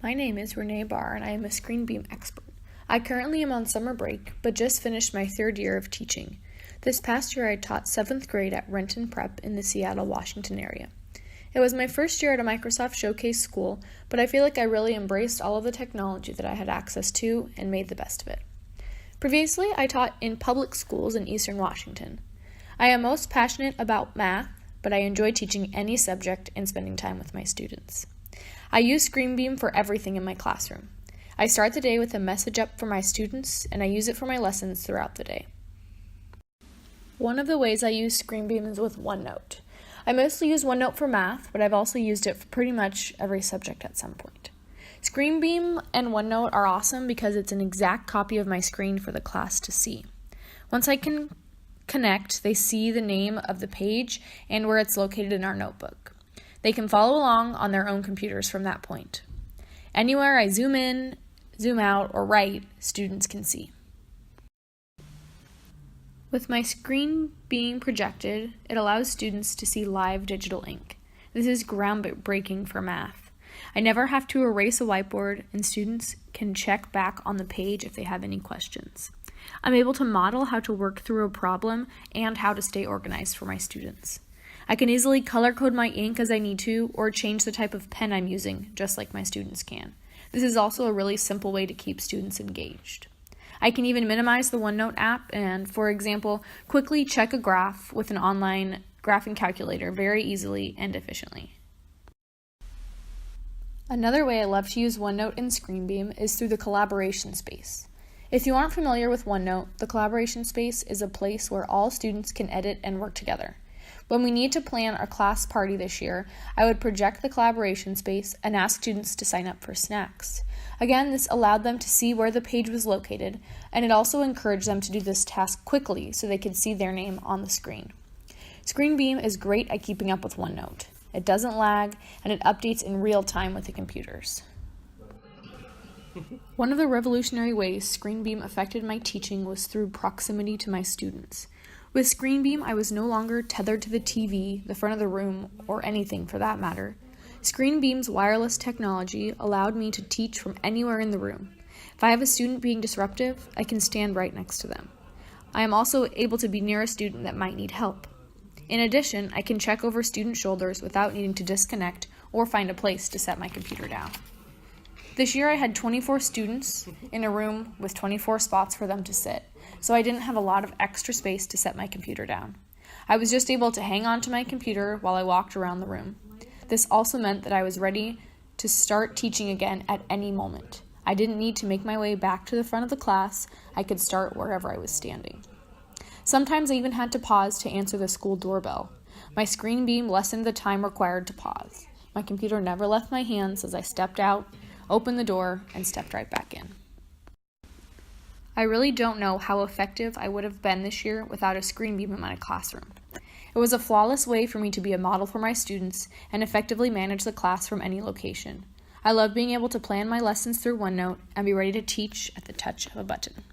My name is Renee Barr, and I am a ScreenBeam expert. I currently am on summer break, but just finished my third year of teaching. This past year, I taught 7th grade at Renton Prep in the Seattle, Washington area. It was my first year at a Microsoft Showcase school, but I feel like I really embraced all of the technology that I had access to and made the best of it. Previously, I taught in public schools in Eastern Washington. I am most passionate about math, but I enjoy teaching any subject and spending time with my students. I use ScreenBeam for everything in my classroom. I start the day with a message up for my students, and I use it for my lessons throughout the day. One of the ways I use ScreenBeam is with OneNote. I mostly use OneNote for math, but I've also used it for pretty much every subject at some point. ScreenBeam and OneNote are awesome because it's an exact copy of my screen for the class to see. Once I can connect, they see the name of the page and where it's located in our notebook. They can follow along on their own computers from that point. Anywhere I zoom in, zoom out, or write, students can see. With my screen being projected, it allows students to see live digital ink. This is groundbreaking for math. I never have to erase a whiteboard, and students can check back on the page if they have any questions. I'm able to model how to work through a problem and how to stay organized for my students. I can easily color code my ink as I need to, or change the type of pen I'm using, just like my students can. This is also a really simple way to keep students engaged. I can even minimize the OneNote app and, for example, quickly check a graph with an online graphing calculator very easily and efficiently. Another way I love to use OneNote in ScreenBeam is through the collaboration space. If you aren't familiar with OneNote, the collaboration space is a place where all students can edit and work together. When we need to plan our class party this year, I would project the collaboration space and ask students to sign up for snacks. Again, this allowed them to see where the page was located, and it also encouraged them to do this task quickly so they could see their name on the screen. ScreenBeam is great at keeping up with OneNote. It doesn't lag, and it updates in real time with the computers. One of the revolutionary ways ScreenBeam affected my teaching was through proximity to my students. With ScreenBeam, I was no longer tethered to the TV, the front of the room, or anything for that matter. ScreenBeam's wireless technology allowed me to teach from anywhere in the room. If I have a student being disruptive, I can stand right next to them. I am also able to be near a student that might need help. In addition, I can check over student shoulders without needing to disconnect or find a place to set my computer down. This year I had 24 students in a room with 24 spots for them to sit, so I didn't have a lot of extra space to set my computer down. I was just able to hang on to my computer while I walked around the room. This also meant that I was ready to start teaching again at any moment. I didn't need to make my way back to the front of the class. I could start wherever I was standing. Sometimes I even had to pause to answer the school doorbell. My ScreenBeam lessened the time required to pause. My computer never left my hands as I stepped out, opened the door, and stepped right back in. I really don't know how effective I would have been this year without a ScreenBeam in my classroom. It was a flawless way for me to be a model for my students and effectively manage the class from any location. I love being able to plan my lessons through OneNote and be ready to teach at the touch of a button.